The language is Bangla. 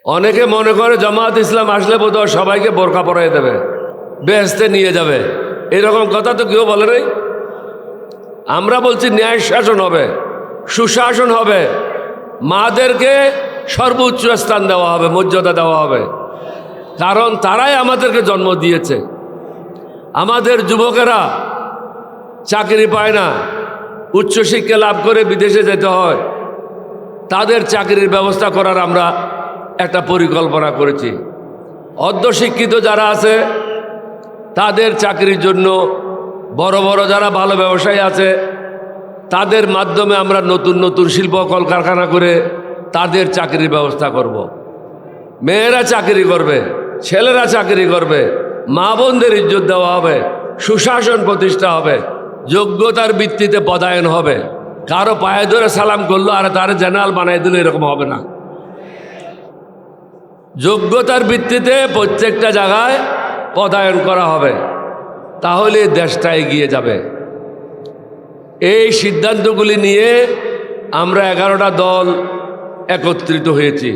অনেকে মনে করে জামাত ইসলাম আসলে বোধহয় সবাইকে বোরকা পরাই দেবে, বেহেশতে নিয়ে যাবে। এরকম কথা তো কেউ বলে নাই। আমরা বলছি ন্যায় শাসন হবে, সুশাসন হবে, মাদেরকে সর্বোচ্চ স্থান দেওয়া হবে, মর্যাদা দেওয়া হবে, কারণ তারাই আমাদেরকে জন্ম দিয়েছে। আমাদের যুবকেরা চাকরি পায় না, উচ্চশিক্ষা লাভ করে বিদেশে যেতে হয়, তাদের চাকরির ব্যবস্থা করার আমরা একটা পরিকল্পনা করেছি। অর্ধশিক্ষিত যারা আছে তাদের চাকরির জন্য, বড় বড় যারা ভালো ব্যবসায়ী আছে তাদের মাধ্যমে আমরা নতুন নতুন শিল্প কলকারখানা করে তাদের চাকরির ব্যবস্থা করব। মেয়েরা চাকরি করবে, ছেলেরা চাকরি করবে, মা বোনদের ইজ্জত দেওয়া হবে, সুশাসন প্রতিষ্ঠা হবে, যোগ্যতার ভিত্তিতে পদায়ন হবে। কারো পায়ে ধরে সালাম করলো আর তারা জেনারেল বানাই দিল, এরকম হবে না। যোগ্যতার ভিত্তিতে প্রত্যেকটা জায়গায় পদায়ন করা হবে, তাহলে দেশটা এগিয়ে যাবে। এই সিদ্ধান্তগুলি নিয়ে আমরা 11টা দল একত্রিত হয়েছি।